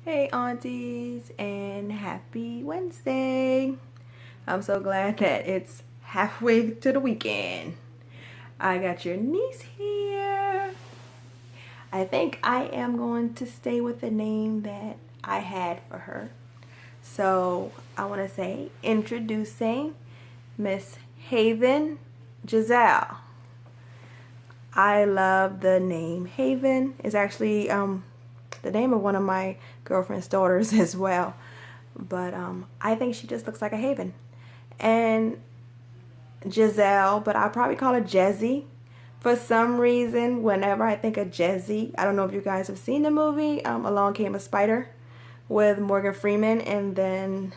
Hey aunties, and happy Wednesday. I'm so glad that it's halfway to the weekend. I got your niece here. I think I am going to stay with the name that I had for her. So I want to say introducing Miss Haven Giselle. I love the name Haven. It's actually the name of one of my girlfriend's daughters as well. But I think she just looks like a Haven. And Giselle, but I'll probably call her Jezzy. For some reason, whenever I think of Jezzy, I don't know if you guys have seen the movie, Along Came a Spider with Morgan Freeman. And then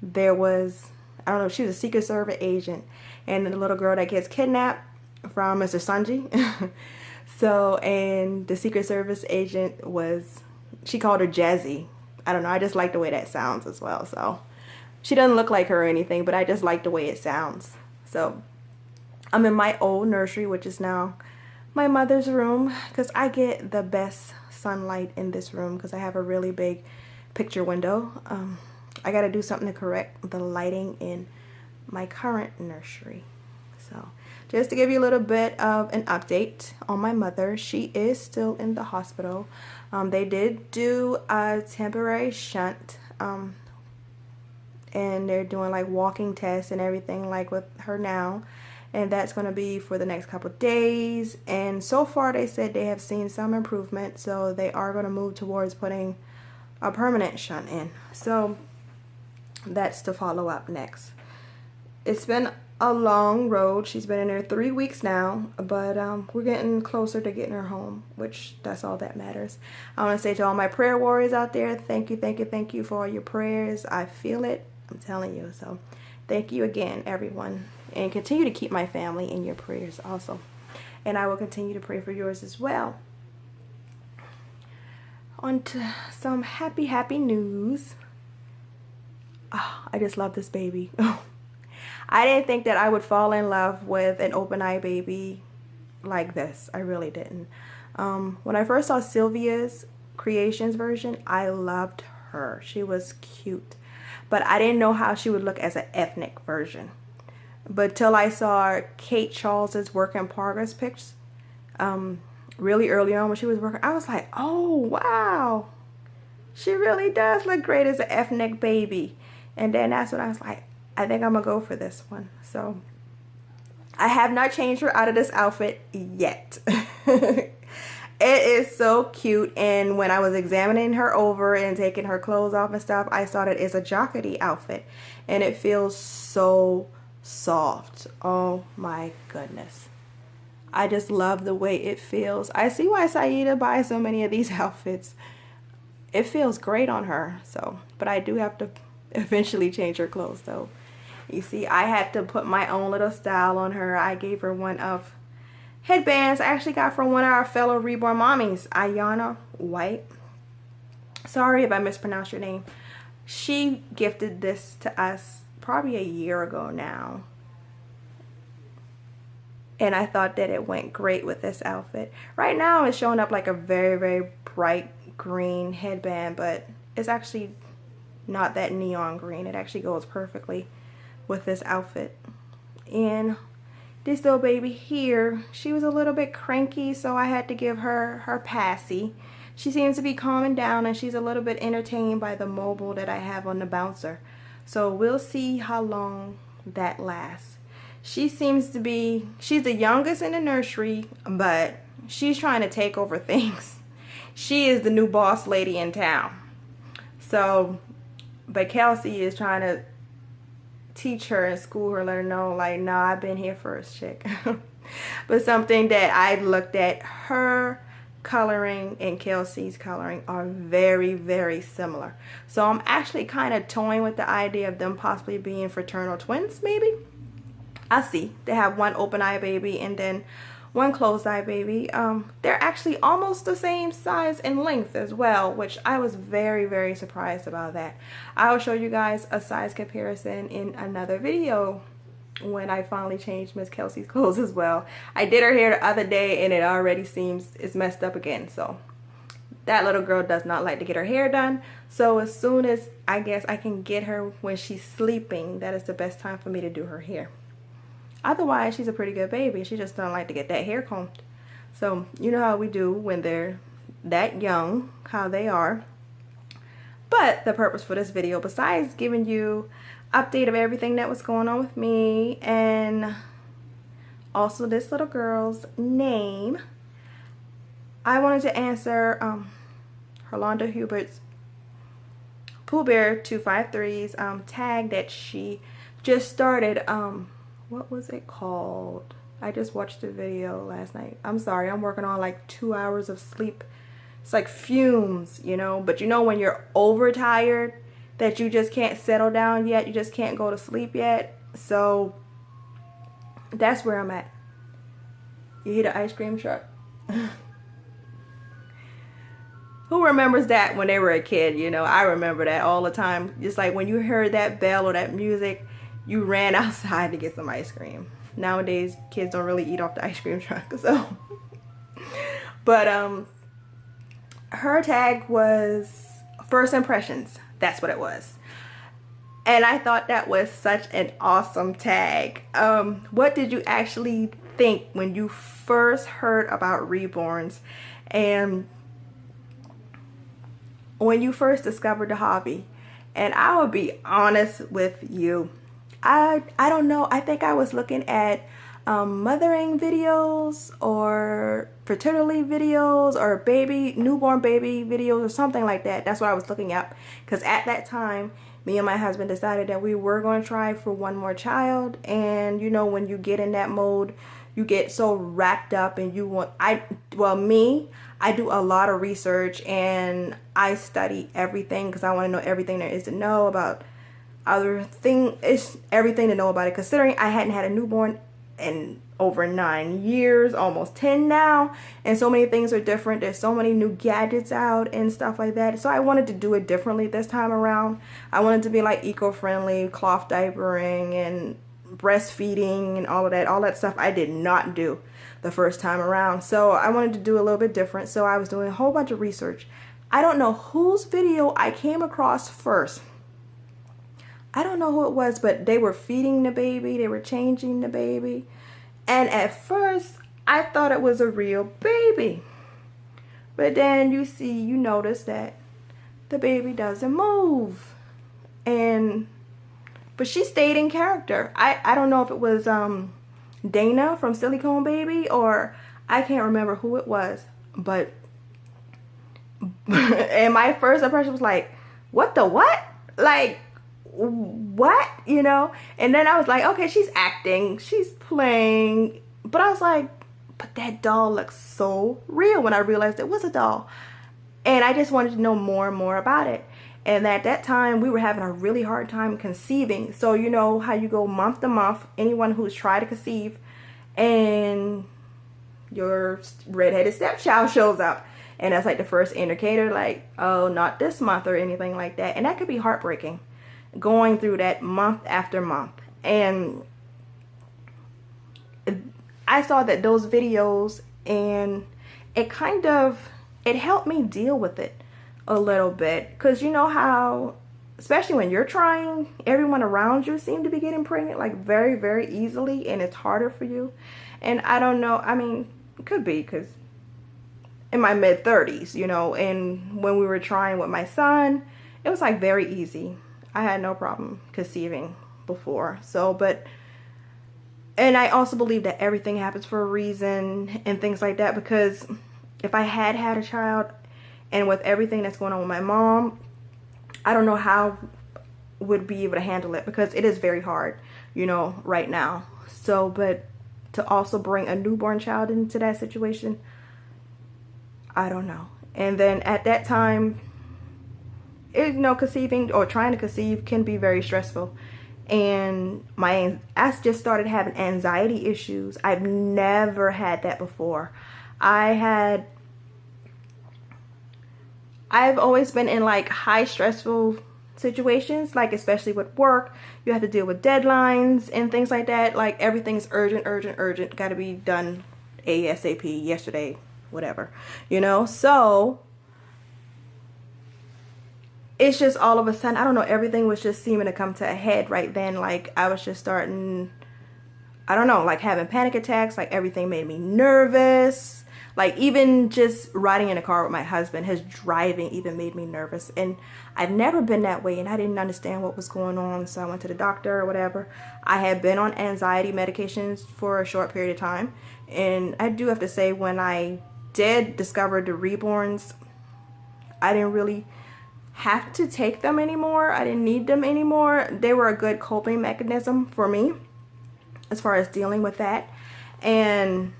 there was, I don't know, she was a Secret Service agent. And the little girl that gets kidnapped from Mr. Sunji. So, and the Secret Service agent was, she called her Jazzy. I don't know, I just like the way that sounds as well. So, she doesn't look like her or anything, but I just like the way it sounds. So, I'm in my old nursery, which is now my mother's room, because I get the best sunlight in this room because I have a really big picture window. I got to do something to correct the lighting in my current nursery. So, just to give you a little bit of an update on my mother, she is still in the hospital. They did do a temporary shunt, and they're doing like walking tests and everything like with her now. And that's going to be for the next couple of days. And so far they said they have seen some improvement, so they are going to move towards putting a permanent shunt in. So that's to follow up next. It's been a long road. She's been in there 3 weeks now, but we're getting closer to getting her home, which that's all that matters. I want to say to all my prayer warriors out there, thank you for all your prayers. I feel it, I'm telling you. So thank you again, everyone, and continue to keep my family in your prayers also, and I will continue to pray for yours as well. On to some happy news. Oh, I just love this baby. I didn't think that I would fall in love with an open eye baby like this. I really didn't. When I first saw Sylvia's Creations version, I loved her. She was cute. But I didn't know how she would look as an ethnic version. But till I saw Kate Charles's work in progress pics, really early on when she was working, I was like, oh, wow. She really does look great as an ethnic baby. And then that's when I was like, I think I'm going to go for this one. So I have not changed her out of this outfit yet. It is so cute. And when I was examining her over and taking her clothes off and stuff, I saw that it's a jockey outfit. And it feels so soft. Oh my goodness. I just love the way it feels. I see why Saida buys so many of these outfits. It feels great on her. So, but I do have to eventually change her clothes though. You see, I had to put my own little style on her. I gave her one of headbands I actually got from one of our fellow Reborn mommies, Ayana White. Sorry if I mispronounced your name. She gifted this to us probably a year ago now. And I thought that it went great with this outfit. Right now it's showing up like a very bright green headband, but it's actually not that neon green. It actually goes perfectly with this outfit. And this little baby here, she was a little bit cranky, so I had to give her her passy. She seems to be calming down, and she's a little bit entertained by the mobile that I have on the bouncer. So we'll see how long that lasts. She seems to be, she's the youngest in the nursery, but she's trying to take over things. She is the new boss lady in town. So, but Kelsey is trying to teach her and school her, let her know like, nah, I've been here first, chick. But something that I looked at, her coloring and Kelsey's coloring are very similar. So I'm actually kind of toying with the idea of them possibly being fraternal twins, maybe. I see. They have one open eye baby and then one closed eye baby. They're actually almost the same size and length as well, which I was very surprised about that. I will show you guys a size comparison in another video when I finally changed Miss Kelsey's clothes as well. I did her hair the other day and it already seems it's messed up again, so that little girl does not like to get her hair done. So as soon as I guess I can get her when she's sleeping, that is the best time for me to do her hair. Otherwise, she's a pretty good baby. She just don't like to get that hair combed. So you know how we do when they're that young, how they are. But the purpose for this video, besides giving you update of everything that was going on with me and also this little girl's name, I wanted to answer Yolanda Hubert's Pooh Bear 253's tag that she just started. What was it called? I just watched the video last night. I'm sorry, I'm working on like 2 hours of sleep. It's like fumes, you know, but you know when you're overtired that you just can't settle down yet, you just can't go to sleep yet. So that's where I'm at. You hear the ice cream truck? Who remembers that when they were a kid? You know, I remember that all the time. Just like when you heard that bell or that music, you ran outside to get some ice cream. Nowadays, kids don't really eat off the ice cream truck. So, but her tag was first impressions. That's what it was. And I thought that was such an awesome tag. What did you actually think when you first heard about Reborns and when you first discovered the hobby? And I will be honest with you, I don't know, I think I was looking at mothering videos or fertility videos or newborn baby videos or something like that. That's what I was looking at, because at that time me and my husband decided that we were going to try for one more child. And you know, when you get in that mode, you get so wrapped up and you want, I do a lot of research and I study everything because I want to know everything there is to know about other thing. It's everything to know about it, considering I hadn't had a newborn in over 9 years, almost 10 now, and so many things are different. There's so many new gadgets out and stuff like that. So I wanted to do it differently this time around. I wanted to be like eco-friendly, cloth diapering and breastfeeding and all that stuff I did not do the first time around. So I wanted to do a little bit different. So I was doing a whole bunch of research. I don't know whose video I came across first. I don't know who it was, but they were feeding the baby, they were changing the baby. And at first, I thought it was a real baby. But then you notice that the baby doesn't move. But she stayed in character. I don't know if it was Dana from Silicone Baby, or I can't remember who it was. But, and my first impression was like, what the what? Like, what, you know? And then I was like, okay, she's acting, she's playing, but I was like, but that doll looks so real when I realized it was a doll. And I just wanted to know more and more about it. And at that time we were having a really hard time conceiving. So you know how you go month to month, anyone who's tried to conceive and your redheaded stepchild shows up, and that's like the first indicator, like, oh, not this month or anything like that. And that could be heartbreaking, going through that month after month. And I saw that those videos, and it helped me deal with it a little bit, because you know how, especially when you're trying, everyone around you seem to be getting pregnant like very, very easily, and it's harder for you. And I don't know, I mean, it could be because in my mid-30s, you know, and when we were trying with my son, it was like very easy. I had no problem conceiving before. So, and I also believe that everything happens for a reason and things like that, because if I had a child, and with everything that's going on with my mom, I don't know how I would be able to handle it, because it is very hard, you know, right now. So, but to also bring a newborn child into that situation, I don't know. And then at that time, you know, conceiving or trying to conceive can be very stressful. And I just started having anxiety issues. I've never had that before. I've always been in like high stressful situations, like especially with work. You have to deal with deadlines and things like that. Like everything's urgent, got to be done ASAP, yesterday, whatever, you know. So it's just all of a sudden, I don't know, everything was just seeming to come to a head right then. Like I was just starting, I don't know, like having panic attacks. Like everything made me nervous. Like even just riding in a car with my husband, his driving even made me nervous. And I've never been that way, and I didn't understand what was going on. So I went to the doctor or whatever. I had been on anxiety medications for a short period of time. And I do have to say, when I did discover the Reborns, I didn't really have to take them anymore. I didn't need them anymore. They were a good coping mechanism for me as far as dealing with that. And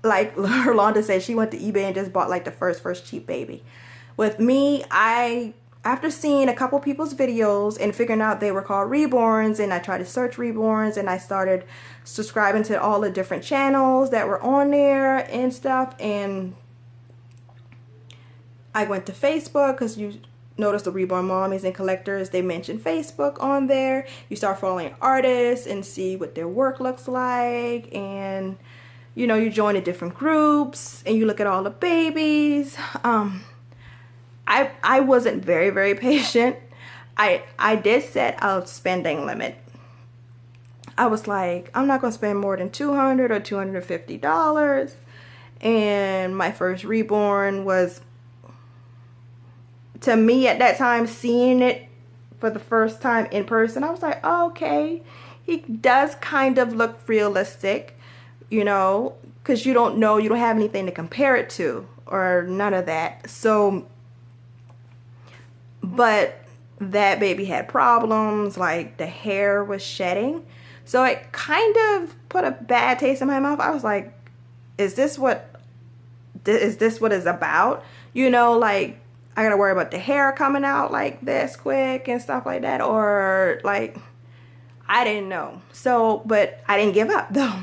like Yolanda said, she went to eBay and just bought like the first cheap baby. With me, after seeing a couple people's videos and figuring out they were called Reborns, and I tried to search Reborns, and I started subscribing to all the different channels that were on there and stuff. And I went to Facebook, because you notice the Reborn Mommies and Collectors, they mention Facebook on there. You start following artists and see what their work looks like, and you know, you join the different groups and you look at all the babies. I wasn't very patient. I did set a spending limit. I was like, I'm not gonna spend more than $200 or $250. And my first Reborn was, to me at that time, seeing it for the first time in person, I was like, oh, okay, he does kind of look realistic, you know, because you don't know, you don't have anything to compare it to or none of that. So, but that baby had problems, like the hair was shedding. So it kind of put a bad taste in my mouth. I was like, is this what it's about? You know, like, I gotta worry about the hair coming out like this quick and stuff like that, or like, I didn't know. So, but I didn't give up though.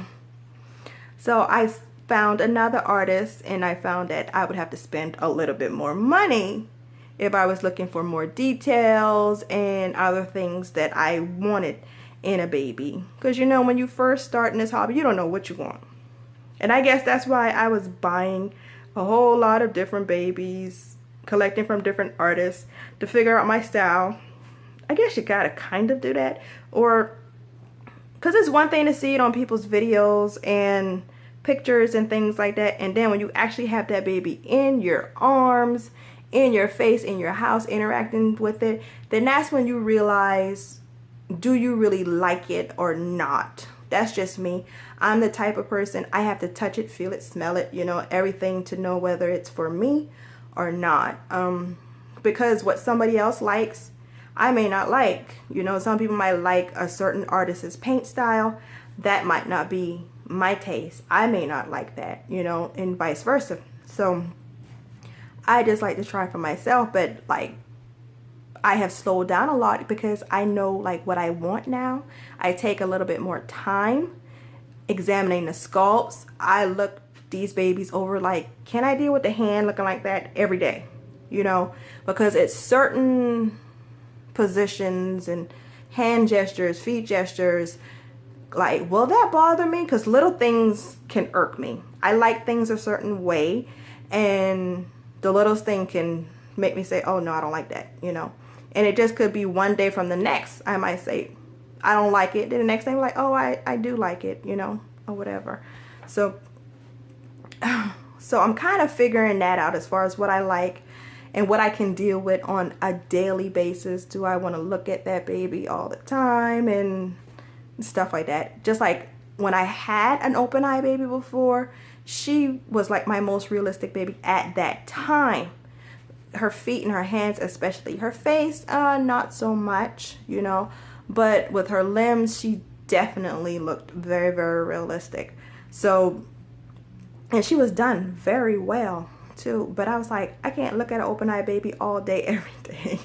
So I found another artist, and I found that I would have to spend a little bit more money if I was looking for more details and other things that I wanted in a baby. Because you know, when you first start in this hobby, you don't know what you want. And I guess that's why I was buying a whole lot of different babies, collecting from different artists to figure out my style. I guess you gotta kind of do that, or because it's one thing to see it on people's videos and pictures and things like that, and then when you actually have that baby in your arms, in your face, in your house, interacting with it, then that's when you realize, do you really like it or not? That's just me. I'm the type of person, I have to touch it, feel it, smell it, you know, everything to know whether it's for me or not. Because what somebody else likes, I may not like. You know, some people might like a certain artist's paint style. That might not be my taste. I may not like that, you know, and vice versa. So I just like to try for myself, but like, I have slowed down a lot because I know like what I want now. I take a little bit more time examining the sculpts. I look these babies over, like, can I deal with the hand looking like that every day? You know, because it's certain positions and hand gestures, feet gestures, like, will that bother me? Because little things can irk me. I like things a certain way, and the littlest thing can make me say, oh no, I don't like that, you know. And it just could be one day from the next, I might say, I don't like it. Then the next day I'm like, oh, I do like it, you know, or whatever. So I'm kind of figuring that out as far as what I like and what I can deal with on a daily basis. Do I want to look at that baby all the time and stuff like that? Just like when I had an open eye baby before, she was like my most realistic baby at that time. Her feet and her hands, especially. Her face, not so much, you know, but with her limbs, she definitely looked very realistic. So, and she was done very well too. But I was like, I can't look at an open eye baby all day every day.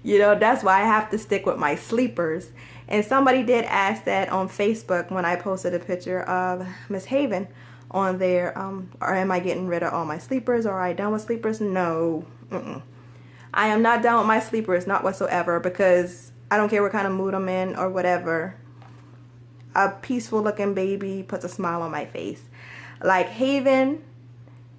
You know, that's why I have to stick with my sleepers. And somebody did ask that on Facebook when I posted a picture of Miss Haven on there, or am I getting rid of all my sleepers, or are I done with sleepers? No, I am not done with my sleepers, not whatsoever, because I don't care what kind of mood I'm in or whatever. A peaceful looking baby puts a smile on my face. Like Haven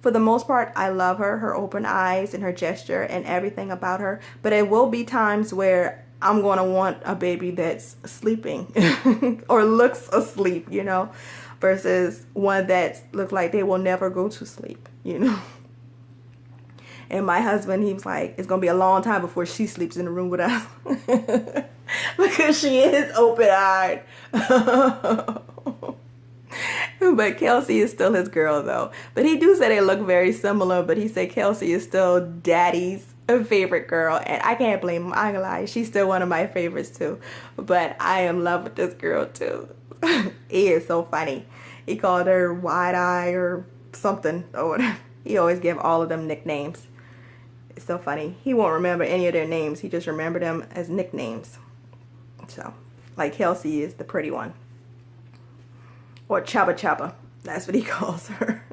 for the most part, I love her open eyes and her gesture and everything about her. But it will be times where I'm going to want a baby that's sleeping or looks asleep, you know, versus one that looks like they will never go to sleep, you know. And my husband, he was like, it's going to be a long time before she sleeps in the room with us. Because she is open-eyed. But Kelsey is still his girl, though. But he do say they look very similar. But he said Kelsey is still daddy's favorite girl. And I can't blame him. I ain't gonna lie. She's still one of my favorites, too. But I am in love with this girl, too. He is so funny. He called her Wide Eye or something. Or whatever. He always give all of them nicknames. It's so funny. He won't remember any of their names. He just remembered them as nicknames. So, like Kelsey is the pretty one. Or Chubba Chubba. That's what he calls her.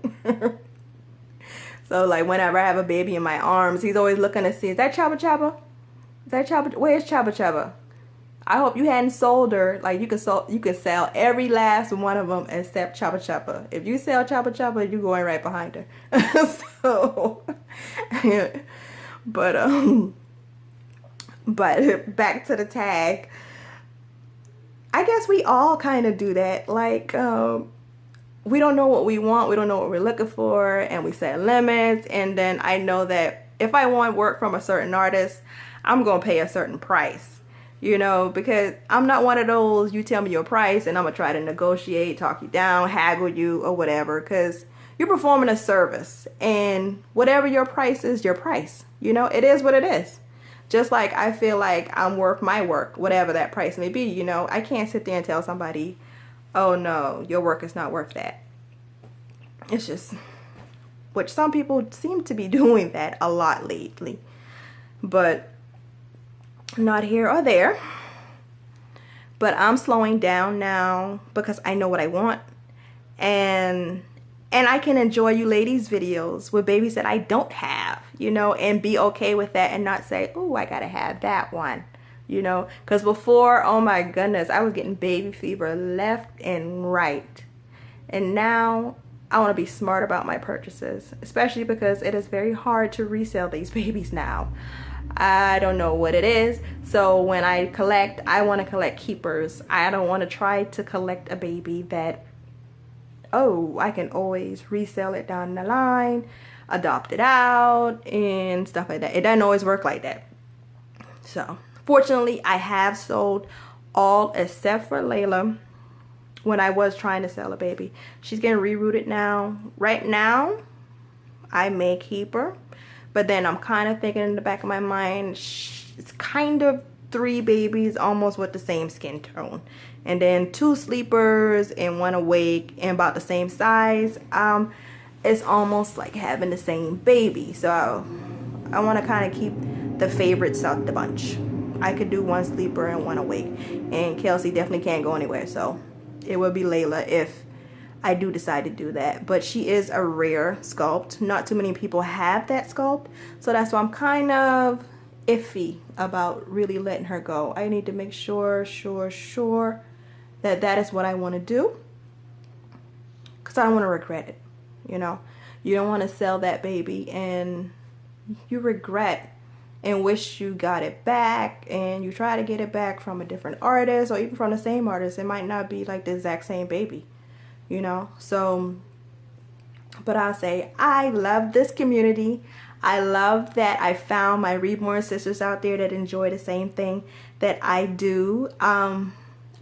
So, like, whenever I have a baby in my arms, he's always looking to see, is that Chubba Chubba? Is that Chubba? Where's Chubba Chubba? I hope you hadn't sold her. Like, you can sell every last one of them except Chubba Chubba. If you sell Chubba Chubba, you're going right behind her. So, but back to the tag. I guess we all kind of do that. Like, we don't know what we want. We don't know what we're looking for. And we set limits. And then I know that if I want work from a certain artist, I'm going to pay a certain price. You know, because I'm not one of those, you tell me your price and I'm going to try to negotiate, talk you down, haggle you or whatever. Because you're performing a service. And whatever your price is, your price. You know, it is what it is. Just like I feel like I'm worth my work, whatever that price may be, you know. I can't sit there and tell somebody, oh no, your work is not worth that. It's just, which some people seem to be doing that a lot lately. But not here or there. But I'm slowing down now because I know what I want. And I can enjoy you ladies' videos with babies that I don't have, you know, and be okay with that and not say, oh, I gotta have that one, you know. Because before, oh my goodness, I was getting baby fever left and right. And now I want to be smart about my purchases, especially because it is very hard to resell these babies now. I don't know what it is. So when I collect, I want to collect keepers. I don't want to try to collect a baby that, oh, I can always resell it down the line, adopt it out, and stuff like that. It doesn't always work like that. So, fortunately, I have sold all except for Layla when I was trying to sell a baby. She's getting rerouted now. Right now, I may keep her, but then I'm kind of thinking in the back of my mind, it's kind of 3 babies almost with the same skin tone. And then 2 sleepers and 1 awake and about the same size. It's almost like having the same baby. So I want to kind of keep the favorites out the bunch. I could do 1 sleeper and 1 awake. And Kelsey definitely can't go anywhere. So it will be Layla if I do decide to do that. But she is a rare sculpt. Not too many people have that sculpt. So that's why I'm kind of iffy about really letting her go. I need to make sure that is what I want to do, because I don't want to regret it. You know, you don't want to sell that baby and you regret and wish you got it back, and you try to get it back from a different artist or even from the same artist. It might not be like the exact same baby, you know. So, but I'll say I love this community. I love that I found my Reborn sisters out there that enjoy the same thing that I do.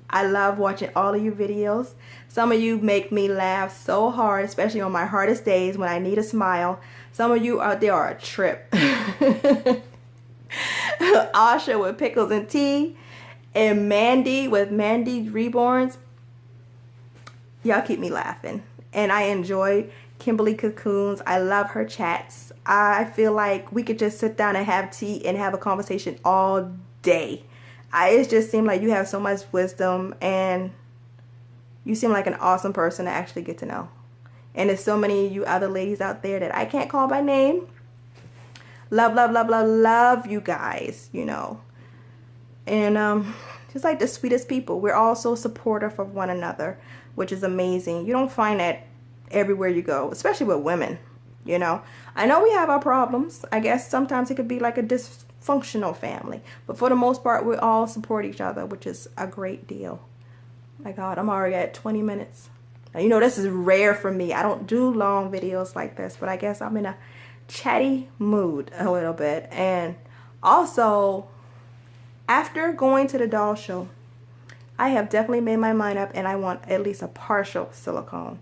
I love watching all of your videos. Some of you make me laugh so hard, especially on my hardest days when I need a smile. Some of you out there are a trip. Asha with pickles and tea, and Mandy with Mandy Reborns. Y'all keep me laughing. And I enjoy Kimberly Cocoons. I love her chats. I feel like we could just sit down and have tea and have a conversation all day. It just seems like you have so much wisdom, and you seem like an awesome person to actually get to know. And there's so many of you other ladies out there that I can't call by name. Love, love, love, love, love you guys, you know. And just like the sweetest people. We're all so supportive of one another, which is amazing. You don't find that everywhere you go, especially with women. you know. I know we have our problems. I guess sometimes it could be like a dysfunctional family, but for the most part, we all support each other, which is a great deal. My God, I'm already at 20 minutes. Now, you know, this is rare for me. I don't do long videos like this, but I guess I'm in a chatty mood a little bit. And also, after going to the doll show, I have definitely made my mind up, and I want at least a partial silicone.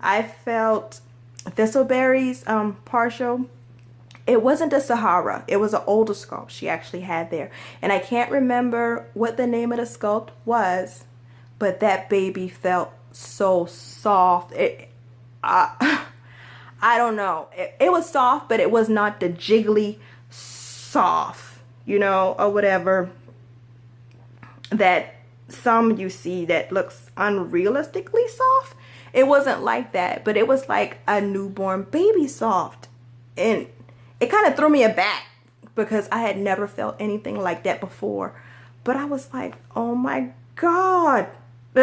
I felt Thistleberry's partial, it wasn't a Sahara, it was an older sculpt she actually had there, and I can't remember what the name of the sculpt was, but that baby felt so soft. I don't know, it was soft, but it was not the jiggly soft, you know, or whatever that some you see that looks unrealistically soft. It wasn't like that, but it was like a newborn baby soft, and it kind of threw me aback because I had never felt anything like that before. But I was like, oh my God. You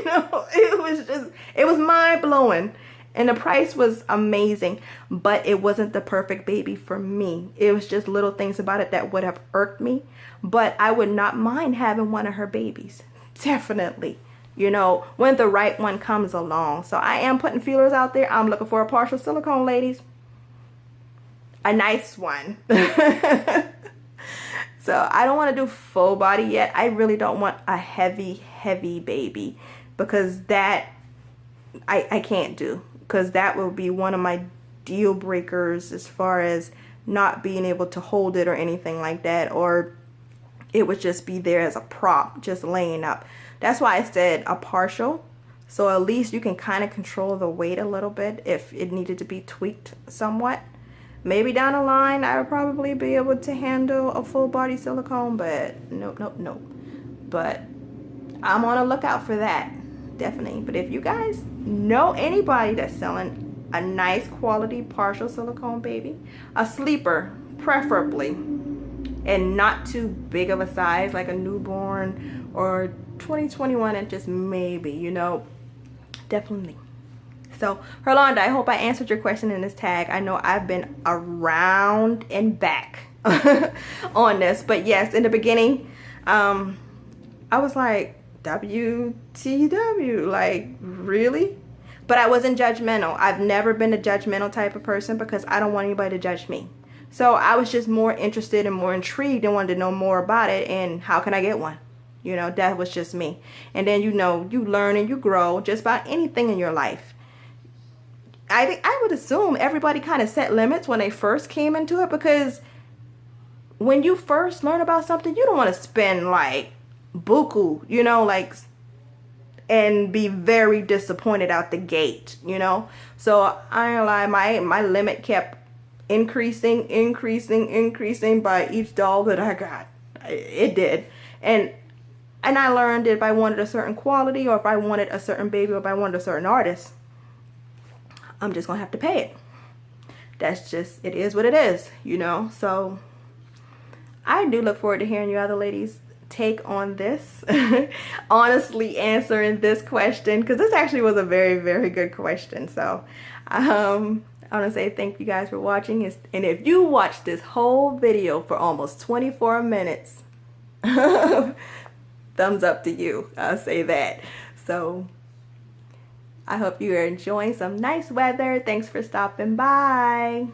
know, it was mind-blowing, and the price was amazing, but it wasn't the perfect baby for me. It was just little things about it that would have irked me, but I would not mind having one of her babies, definitely, you know, when the right one comes along. So I am putting feelers out there. I'm looking for a partial silicone, ladies, a nice one. So I don't want to do full body yet. I really don't want a heavy baby, because that I can't do, because that will be one of my deal breakers as far as not being able to hold it or anything like that, or it would just be there as a prop just laying up. That's why I said a partial, so at least you can kind of control the weight a little bit if it needed to be tweaked somewhat. Maybe down the line I would probably be able to handle a full body silicone, but nope. But I'm on a lookout for that, definitely. But if you guys know anybody that's selling a nice quality partial silicone baby, a sleeper preferably, and not too big of a size like a newborn or 20-21 inches maybe, you know, definitely. So Yolanda, I hope I answered your question in this tag. I know I've been around and back on this, but yes, in the beginning I was like, WTW, like, really? But I wasn't judgmental. I've never been a judgmental type of person because I don't want anybody to judge me. So I was just more interested and more intrigued and wanted to know more about it, and how can I get one? You know, that was just me. And then, you know, you learn and you grow just about anything in your life. I would assume everybody kind of set limits when they first came into it, because when you first learn about something, you don't want to spend like buku, you know, like, and be very disappointed out the gate, you know. So I ain't lie, my limit kept increasing by each doll that I got. It did. And I learned if I wanted a certain quality, or if I wanted a certain baby, or if I wanted a certain artist, I'm just gonna have to pay it. That's just, it is what it is, you know. So I do look forward to hearing you other ladies take on this, honestly answering this question, because this actually was a very good question. So I want to say thank you guys for watching, and if you watched this whole video for almost 24 minutes, thumbs up to you, I'll say that. So I hope you are enjoying some nice weather. Thanks for stopping by,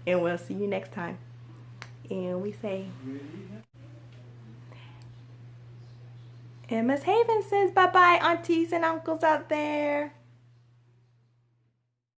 and we'll see you next time. And we say, and Miss Haven says bye-bye, aunties and uncles out there.